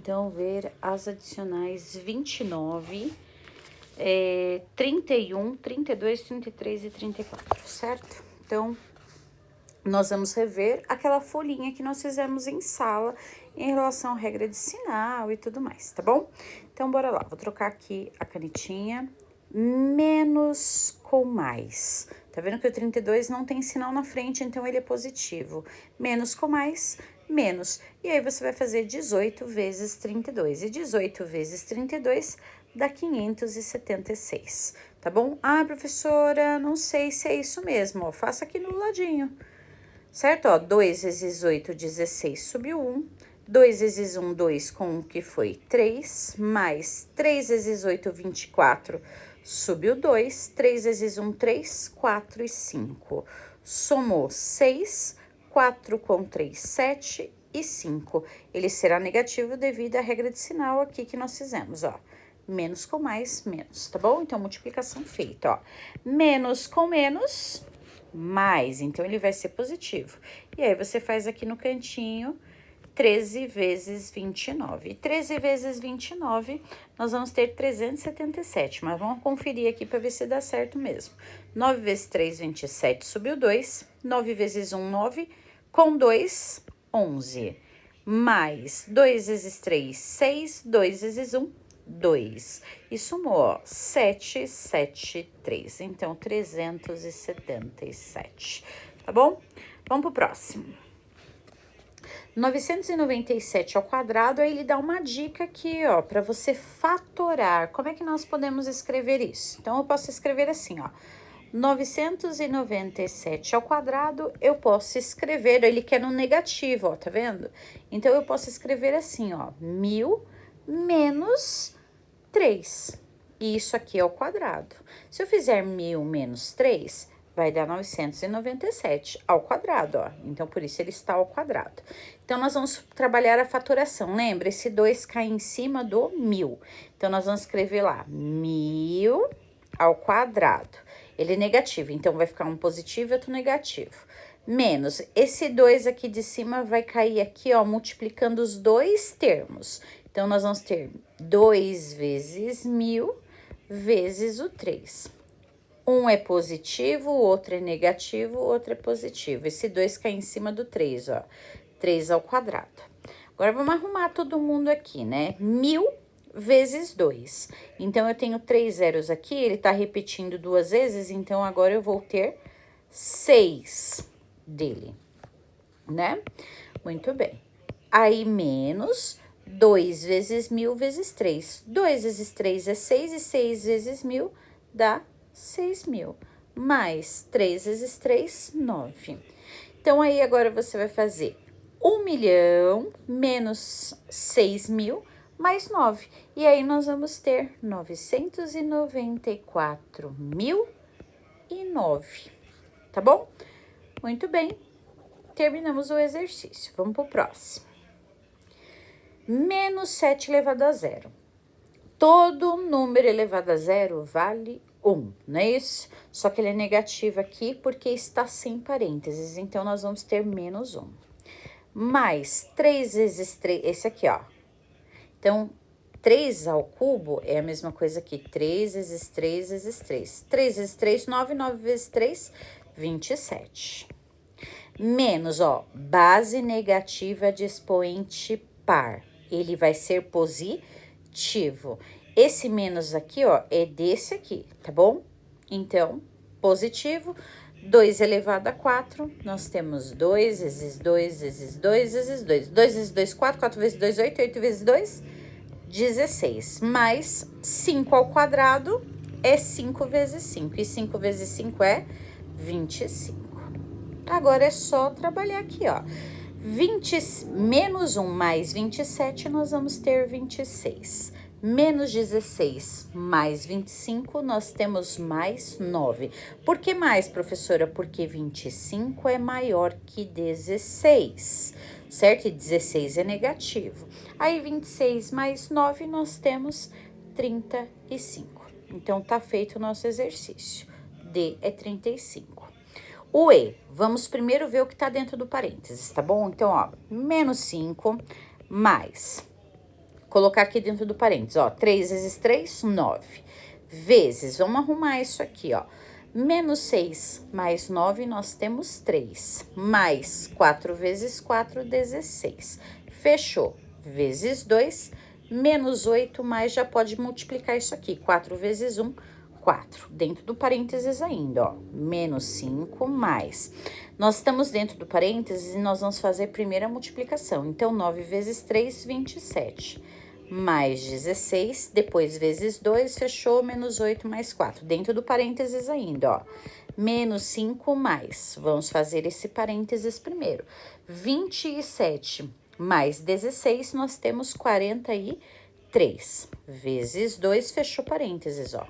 então, ver as adicionais 29, 31, 32, 33 e 34, certo? Então, nós vamos rever aquela folhinha que nós fizemos em sala em relação à regra de sinal e tudo mais, tá bom? Então, bora lá, vou trocar aqui a canetinha, menos com mais. Tá vendo que o 32 não tem sinal na frente, então ele é positivo. Menos com mais, menos. E aí, você vai fazer 18 vezes 32. E 18 vezes 32 dá 576, tá bom? Ah, professora, não sei se é isso mesmo, ó. Faça aqui no ladinho. Certo? Ó, 2 vezes 8, 16, subiu 1. 2 vezes 1, 2, com 1, que foi 3. Mais 3 vezes 8, 24, subiu 2. 3 vezes 1, 3, 4 e 5. Somou 6, 4 com 3, 7 e 5. Ele será negativo devido à regra de sinal aqui que nós fizemos, ó. Menos com mais, menos, tá bom? Então, multiplicação feita, ó. Menos com menos, mais, então ele vai ser positivo. E aí, você faz aqui no cantinho 13 vezes 29. E 13 vezes 29, nós vamos ter 377, mas vamos conferir aqui para ver se dá certo mesmo. 9 vezes 3, 27, subiu 2. 9 vezes 1, 9. Com 2, 11. Mais 2 vezes 3, 6. 2 vezes 1, 2. E sumou, ó, 7, 7, 3. Então, 377, tá bom? Vamos pro próximo. 997 ao quadrado, aí ele dá uma dica aqui, ó, para você fatorar. Como é que nós podemos escrever isso? Então, eu posso escrever assim, ó. 997 ao quadrado, eu posso escrever, ele quer no negativo, ó, tá vendo? Então, eu posso escrever assim, ó, 1000 menos 3. E isso aqui é ao quadrado. Se eu fizer 1000 menos 3, vai dar 997 ao quadrado, ó. Então, por isso ele está ao quadrado. Então, nós vamos trabalhar a fatoração. Lembra? Esse 2 cai em cima do 1000. Então, nós vamos escrever lá, 1000 ao quadrado. Ele é negativo, então vai ficar um positivo e outro negativo. Menos, esse 2 aqui de cima vai cair aqui, ó, multiplicando os dois termos. Então, nós vamos ter 2 vezes 1000 vezes o 3. Um é positivo, o outro é negativo, o outro é positivo. Esse 2 cai em cima do 3, ó. 3 ao quadrado. Agora, vamos arrumar todo mundo aqui, né? 1000 vezes 2. Então, eu tenho 3 zeros aqui, ele tá repetindo 2 vezes, então, agora eu vou ter 6 dele, né? Muito bem. Aí, menos 2 vezes 1000 vezes 3. 2 vezes 3 é 6 e 6 vezes 1000 dá 6.000. Mais 3 vezes 3, 9. Então, aí agora você vai fazer 1 milhão menos 6.000 mais 9. E aí, nós vamos ter 994.009, tá bom? Muito bem. Terminamos o exercício. Vamos pro próximo. Menos 7 elevado a zero. Todo número elevado a zero vale 1, não é isso? Só que ele é negativo aqui porque está sem parênteses, então, nós vamos ter menos 1. Mais 3 vezes 3, esse aqui, ó. Então, 3 ao cubo é a mesma coisa aqui, 3 vezes 3 vezes 3. 3 vezes 3, 9, 9 vezes 3, 27. Menos, ó, base negativa de expoente par. Ele vai ser positivo. Esse menos aqui, ó, é desse aqui, tá bom? Então, positivo, 2 elevado a 4, nós temos 2 vezes 2 vezes 2 vezes 2. 2 vezes 2, 4, 4 vezes 2, 8, 8 vezes 2, 16. Mais 5 ao quadrado é 5 vezes 5, e 5 vezes 5 é 25. Agora, é só trabalhar aqui, ó. Menos 1 mais 27, nós vamos ter 26. Menos 16 mais 25, nós temos mais 9. Por que mais, professora? Porque 25 é maior que 16, certo? E 16 é negativo. Aí, 26 mais 9, nós temos 35. Então, tá feito o nosso exercício. D é 35. O E, vamos primeiro ver o que tá dentro do parênteses, tá bom? Então, ó, menos 5 mais colocar aqui dentro do parênteses, ó. 3 vezes 3, 9. Vezes, vamos arrumar isso aqui, ó. Menos 6 mais 9, nós temos 3. Mais 4 vezes 4, 16. Fechou. Vezes 2, menos 8, mais já pode multiplicar isso aqui. 4 vezes 1, 4. Dentro do parênteses ainda, ó. Menos 5 mais. Nós estamos dentro do parênteses e nós vamos fazer a primeira multiplicação. Então, 9 vezes 3, 27. Mais 16, depois vezes 2, fechou, menos 8 mais 4. Dentro do parênteses ainda, ó. Menos 5 mais. Vamos fazer esse parênteses primeiro. 27 mais 16, nós temos 43. Vezes 2, fechou parênteses, ó.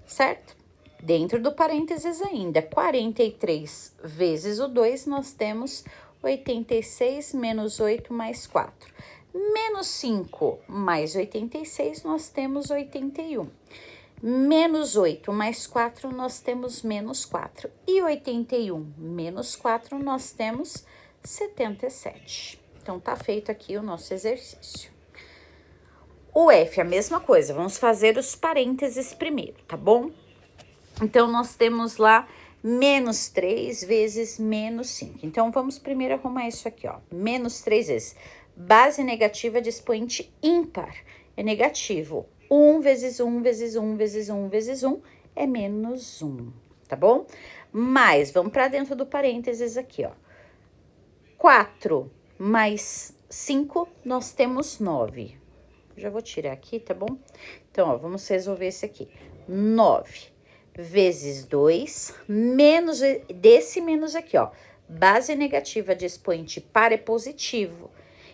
Certo? Dentro do parênteses ainda, 43 vezes o 2, nós temos 86 menos 8 mais 4. Menos 5 mais 86, nós temos 81. Menos 8 mais 4, nós temos menos 4. E 81 menos 4, nós temos 77. Então, tá feito aqui o nosso exercício. O F, a mesma coisa, vamos fazer os parênteses primeiro, tá bom? Então, nós temos lá menos 3 vezes menos 5. Então, vamos primeiro arrumar isso aqui, ó. Menos 3 vezes. Base negativa de expoente ímpar é negativo. 1 vezes 1 vezes 1 vezes 1 vezes 1 é menos 1, tá bom? Mais, vamos para dentro do parênteses aqui, ó. 4 mais 5, nós temos 9. Já vou tirar aqui, tá bom? Então, ó, vamos resolver esse aqui. 9 vezes 2, menos desse menos aqui, ó. Base negativa de expoente par é positivo.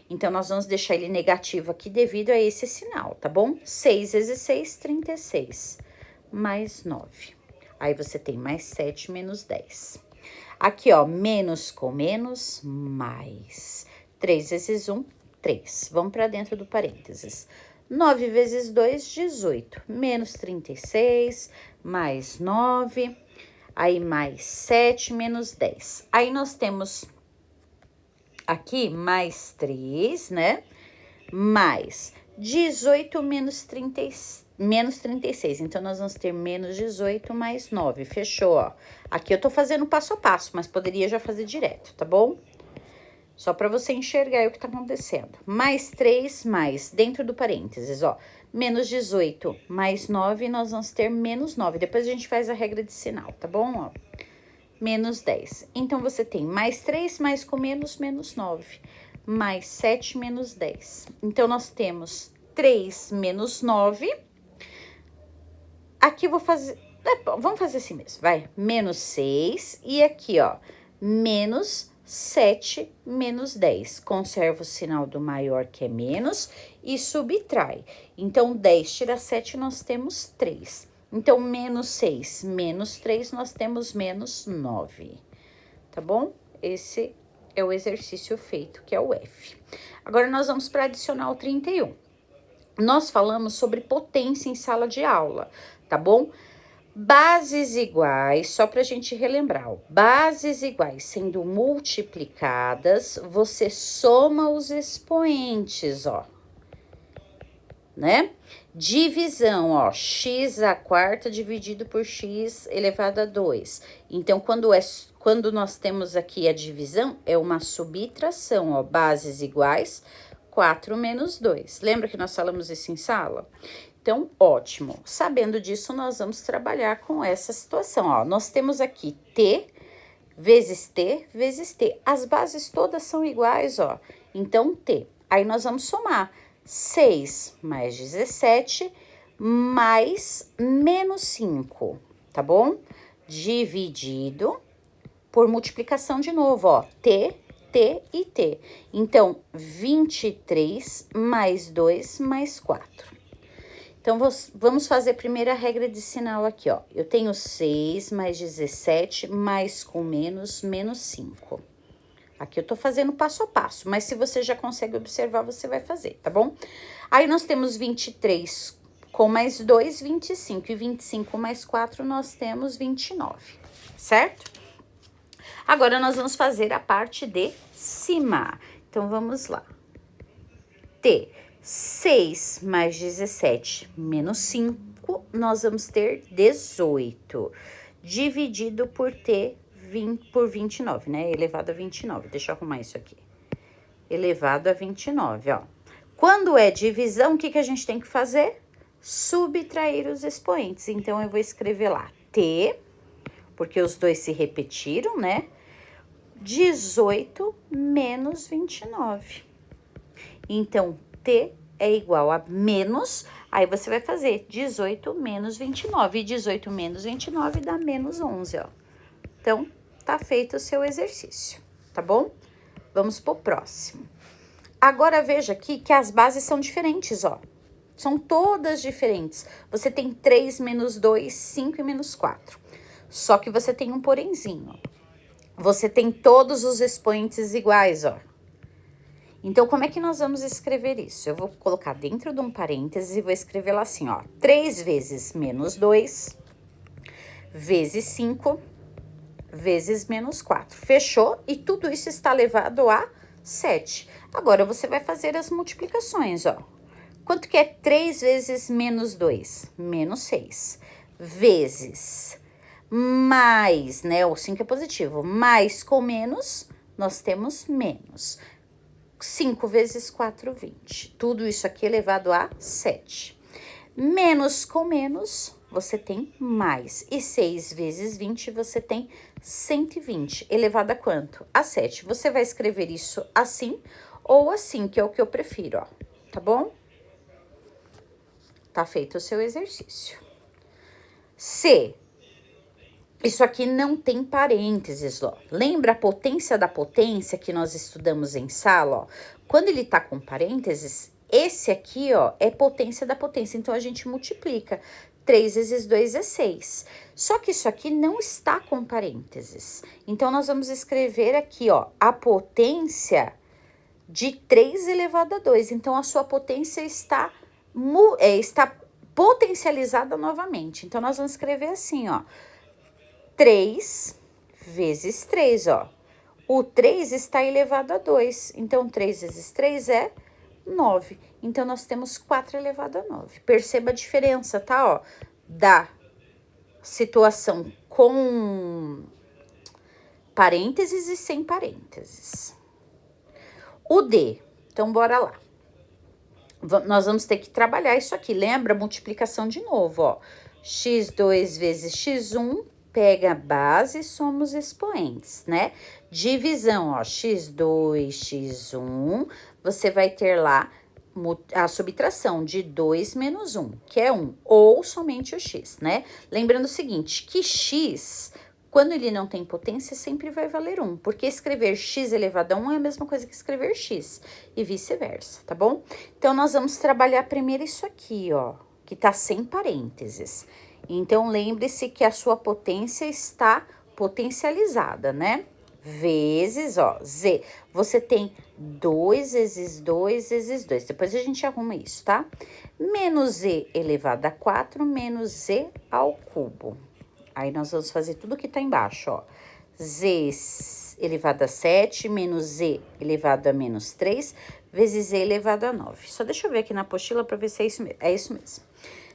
Então, nós vamos deixar ele negativo aqui devido a esse sinal, tá bom? 6 vezes 6, 36. Mais 9. Aí, você tem mais 7 menos 10. Aqui, ó, menos com menos, mais. 3 vezes 1, 3. Vamos para dentro do parênteses. 9 vezes 2, 18. Menos 36, mais 9. Aí, mais 7 menos 10. Aí, nós temos aqui mais 3, né? Mais 18 menos 36. Então, nós vamos ter menos 18 mais 9. Fechou, ó. Aqui eu tô fazendo passo a passo, mas poderia já fazer direto, tá bom? Só para você enxergar aí o que tá acontecendo. Mais 3, mais, dentro do parênteses, ó. Menos 18 mais 9, nós vamos ter menos 9. Depois a gente faz a regra de sinal, tá bom, ó? Menos 10. Então, você tem mais 3, mais com menos, menos 9. Mais 7, menos 10. Então, nós temos 3 menos 9. Aqui, vou fazer... vamos fazer assim mesmo, vai. Menos 6. E aqui, ó, menos 7 menos 10. Conserva o sinal do maior, que é menos, e subtrai. Então, 10 tira 7, nós temos 3. Então, menos 6, menos 3, nós temos menos 9, tá bom? Esse é o exercício feito, que é o F. Agora, nós vamos para adicionar o 31. Nós falamos sobre potência em sala de aula, tá bom? Bases iguais, só para a gente relembrar, ó, bases iguais sendo multiplicadas, você soma os expoentes, ó, né? Divisão, ó, x à quarta dividido por x elevado a 2. Então, quando nós temos aqui a divisão, é uma subtração, ó, bases iguais, 4 menos 2. Lembra que nós falamos isso em sala? Então, ótimo. Sabendo disso, nós vamos trabalhar com essa situação, ó. Nós temos aqui t vezes t vezes t. As bases todas são iguais, ó. Então, t. Aí, nós vamos somar. 6 mais 17 mais menos 5, tá bom? Dividido por multiplicação de novo, ó. T, T e T. Então, 23 mais 2 mais 4. Então, vamos fazer a primeira regra de sinal aqui, ó. Eu tenho 6 mais 17 mais com menos, menos 5. Aqui eu tô fazendo passo a passo, mas se você já consegue observar, você vai fazer, tá bom? Aí, nós temos 23 com mais 2, 25. E 25 mais 4, nós temos 29, certo? Agora, nós vamos fazer a parte de cima. Então, vamos lá. T. 6 mais 17 menos 5, nós vamos ter 18. Dividido por 29, né? Elevado a 29. Deixa eu arrumar isso aqui. Elevado a 29, ó. Quando é divisão, o que que a gente tem que fazer? Subtrair os expoentes. Então, eu vou escrever lá T, porque os dois se repetiram, né? 18 menos 29. Então, T é igual a menos, aí você vai fazer 18 menos 29. E 18 menos 29 dá menos 11, ó. Então, tá feito o seu exercício, tá bom? Vamos pro próximo. Agora, veja aqui que as bases são diferentes, ó. São todas diferentes. Você tem 3 menos 2, 5 e menos 4. Só que você tem um porenzinho, ó. Você tem todos os expoentes iguais, ó. Então, como é que nós vamos escrever isso? Eu vou colocar dentro de um parênteses e vou escrever lá assim, ó. 3 vezes menos 2, vezes 5, vezes menos 4. Fechou? E tudo isso está elevado a 7. Agora, você vai fazer as multiplicações, ó. Quanto que é 3 vezes menos 2? Menos 6. Vezes mais, né? O 5 é positivo. Mais com menos, nós temos menos. 5 vezes 4, 20. Tudo isso aqui elevado a 7. Menos com menos, você tem mais. E 6 vezes 20, você tem 120. Elevado a quanto? A 7. Você vai escrever isso assim ou assim, que é o que eu prefiro, ó. Tá bom? Tá feito o seu exercício. C. Isso aqui não tem parênteses, ó. Lembra a potência da potência que nós estudamos em sala, ó? Quando ele tá com parênteses, esse aqui, ó, é potência da potência. Então, a gente multiplica. 3 vezes 2 é 6. Só que isso aqui não está com parênteses. Então, nós vamos escrever aqui, ó, a potência de 3 elevado a 2. Então, a sua potência está potencializada novamente. Então, nós vamos escrever assim, ó. 3 vezes 3, ó. O 3 está elevado a 2. Então, 3 vezes 3 é 9. Então, nós temos 4 elevado a 9. Perceba a diferença, tá, ó? Da situação com parênteses e sem parênteses. O D. Então, bora lá. Nós vamos ter que trabalhar isso aqui. Lembra? Multiplicação de novo, ó. x2 vezes x1, pega a base e soma os expoentes, né? Divisão, ó, x2, x1, você vai ter lá a subtração de 2 menos 1, que é 1, ou somente o x, né? Lembrando o seguinte, que x, quando ele não tem potência, sempre vai valer 1, porque escrever x elevado a 1 é a mesma coisa que escrever x, e vice-versa, tá bom? Então, nós vamos trabalhar primeiro isso aqui, ó, que tá sem parênteses. Então, lembre-se que a sua potência está potencializada, né? Vezes, ó, z. Você tem 2 vezes 2 vezes 2. Depois a gente arruma isso, tá? Menos z elevado a 4 menos z ao cubo. Aí, nós vamos fazer tudo que tá embaixo, ó. Z elevado a 7 menos z elevado a menos 3 vezes z elevado a 9. Só deixa eu ver aqui na apostila para ver se é isso mesmo. É isso mesmo.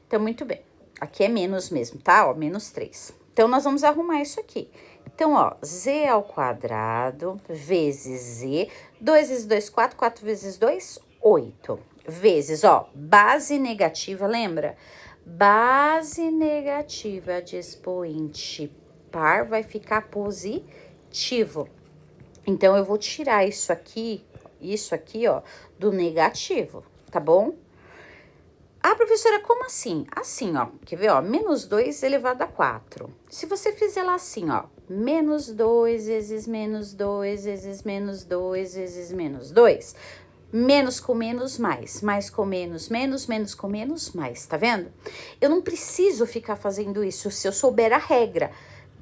Então, muito bem. Aqui é menos mesmo, tá? Ó, menos 3. Então, nós vamos arrumar isso aqui. Então, ó, z ao quadrado vezes z. 2 vezes 2, 4. 4 vezes 2, 8. Vezes, ó, base negativa, lembra? Base negativa de expoente par vai ficar positivo. Então, eu vou tirar isso aqui, ó, do negativo, tá bom? Ah, professora, como assim? Assim, ó, quer ver, ó, menos 2 elevado a 4. Se você fizer lá assim, ó, menos 2 vezes menos 2 vezes menos 2 vezes menos 2, menos com menos, mais com menos, menos com menos, mais, tá vendo? Eu não preciso ficar fazendo isso se eu souber a regra.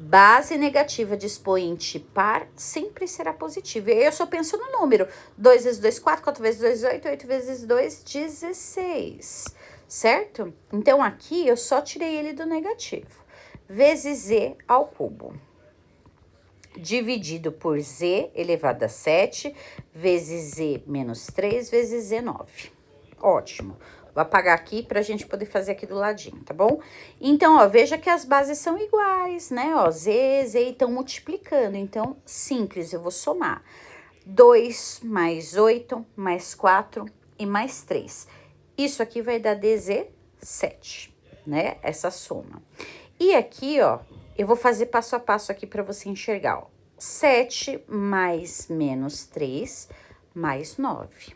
Base negativa de expoente par sempre será positiva. E aí eu só penso no número. 2 vezes 2, 4, 4 vezes 2, 8, 8 vezes 2, 16. Certo? Então, aqui eu só tirei ele do negativo. Vezes z ao cubo. Dividido por z elevado a 7, vezes z menos 3, vezes z 9. Ótimo. Vou apagar aqui pra gente poder fazer aqui do ladinho, tá bom? Então, ó, veja que as bases são iguais, né? Ó, Z, Z, e estão multiplicando. Então, simples, eu vou somar. 2 mais 8, mais 4 e mais 3. Isso aqui vai dar 17, né? Essa soma. E aqui, ó, eu vou fazer passo a passo aqui para você enxergar, ó. 7 mais menos 3 mais 9.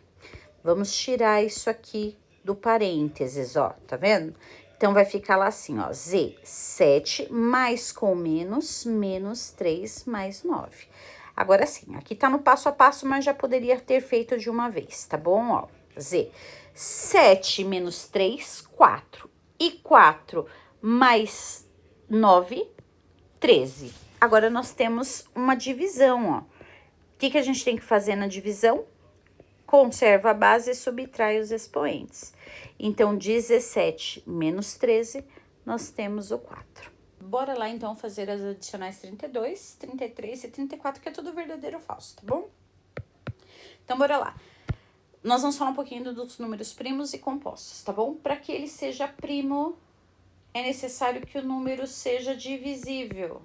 Vamos tirar isso aqui do parênteses, ó, tá vendo? Então, vai ficar lá assim, ó, Z, 7 mais com menos, menos 3 mais 9. Agora sim, aqui tá no passo a passo, mas já poderia ter feito de uma vez, tá bom? Ó, Z, 7 menos 3, 4. E 4 mais 9, 13. Agora, nós temos uma divisão, ó. O que a gente tem que fazer na divisão? Conserva a base e subtrai os expoentes. Então, 17 menos 13, nós temos o 4. Bora lá, então, fazer as adicionais 32, 33 e 34, que é tudo verdadeiro ou falso, tá bom? Então, bora lá. Nós vamos falar um pouquinho dos números primos e compostos, tá bom? Para que ele seja primo, é necessário que o número seja divisível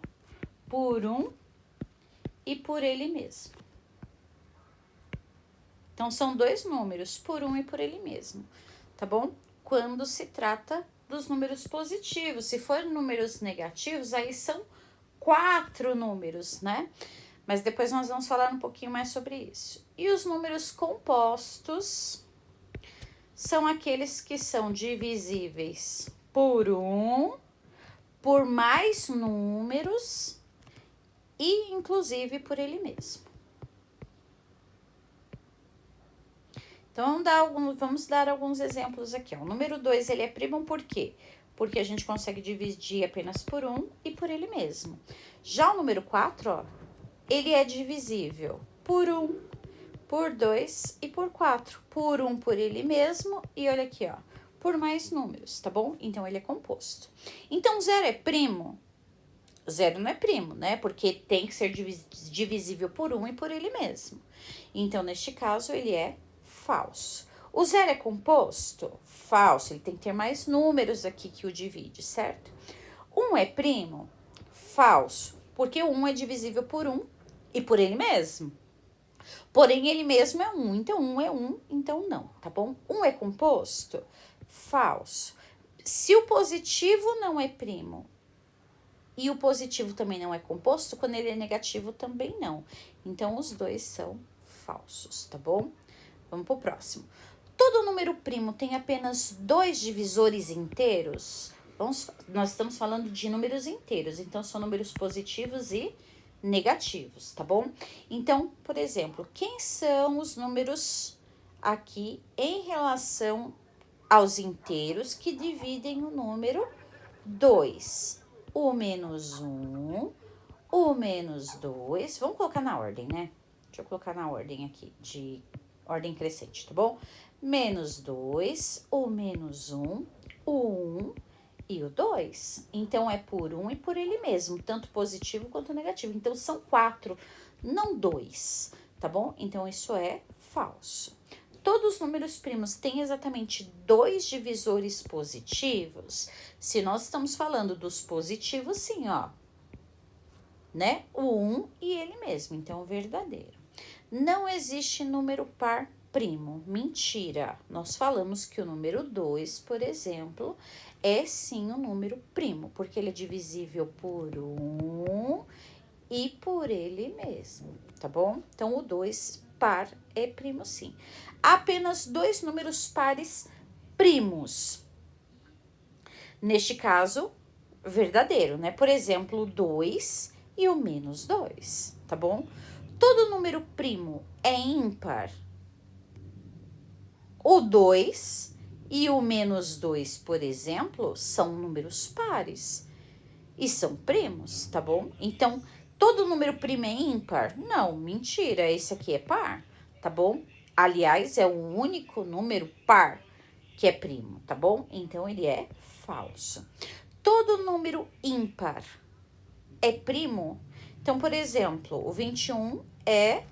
por 1 e por ele mesmo. Então, são dois números, por 1 e por ele mesmo, tá bom? Quando se trata dos números positivos. Se for números negativos, aí são 4 números, né? Mas depois nós vamos falar um pouquinho mais sobre isso. E os números compostos são aqueles que são divisíveis por 1, por mais números e, inclusive, por ele mesmo. Então, vamos dar alguns exemplos aqui. Ó. O número 2, ele é primo por quê? Porque a gente consegue dividir apenas por 1 e por ele mesmo. Já o número 4, ó, ele é divisível por 1, por 2 e por 4. Por 1 por ele mesmo e olha aqui, ó, por mais números, tá bom? Então, ele é composto. Então, 0 é primo? 0 não é primo, né? Porque tem que ser divisível por 1 e por ele mesmo. Então, neste caso, ele é falso. O 0 é composto? Falso, ele tem que ter mais números aqui que o divide, certo? 1 é primo? Falso, porque o 1 é divisível por 1 e por ele mesmo. Porém, ele mesmo é 1, então 1 é 1, então não, tá bom? 1 é composto? Falso. Se o positivo não é primo e o positivo também não é composto, quando ele é negativo também não. Então, os dois são falsos, tá bom? Vamos pro próximo. Todo número primo tem apenas 2 divisores inteiros? Nós estamos falando de números inteiros, então são números positivos e negativos, tá bom? Então, por exemplo, quem são os números aqui em relação aos inteiros que dividem o número 2? O menos 1, o menos 2, vamos colocar na ordem, né? Deixa eu colocar na ordem aqui, de ordem crescente, tá bom? Menos 2, o menos 1, o 1 e o 2. Então, é por 1 e por ele mesmo, tanto positivo quanto negativo. Então, são 4, não 2, tá bom? Então, isso é falso. Todos os números primos têm exatamente 2 divisores positivos? Se nós estamos falando dos positivos, sim, ó. Né? O 1 e ele mesmo, então, verdadeiro. Não existe número par primo. Mentira. Nós falamos que o número 2, por exemplo, é sim um número primo, porque ele é divisível por 1 e por ele mesmo, tá bom? Então, o 2 par é primo sim. Há apenas 2 números pares primos. Neste caso, verdadeiro, né? Por exemplo, o 2 e o menos 2, tá bom? Todo número primo é ímpar. O 2 e o menos 2, por exemplo, são números pares e são primos, tá bom? Então, todo número primo é ímpar? Não, mentira, esse aqui é par, tá bom? Aliás, é o único número par que é primo, tá bom? Então, ele é falso. Todo número ímpar é primo? Então, por exemplo, o 21 é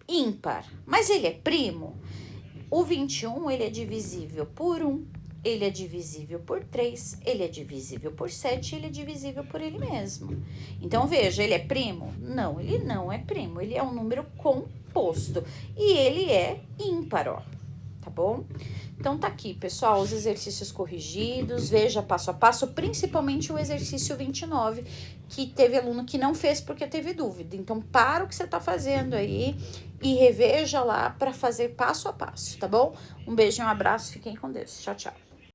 ímpar, mas ele é primo? O 21, ele é divisível por 1, ele é divisível por 3, ele é divisível por 7, ele é divisível por ele mesmo. Então, veja, ele é primo? Não, ele não é primo, ele é um número composto e ele é ímpar, ó, tá bom? Então, tá aqui, pessoal, os exercícios corrigidos, veja passo a passo, principalmente o exercício 29, que teve aluno que não fez porque teve dúvida. Então, para o que você tá fazendo aí e reveja lá para fazer passo a passo, tá bom? Um beijo e um abraço, fiquem com Deus. Tchau, tchau.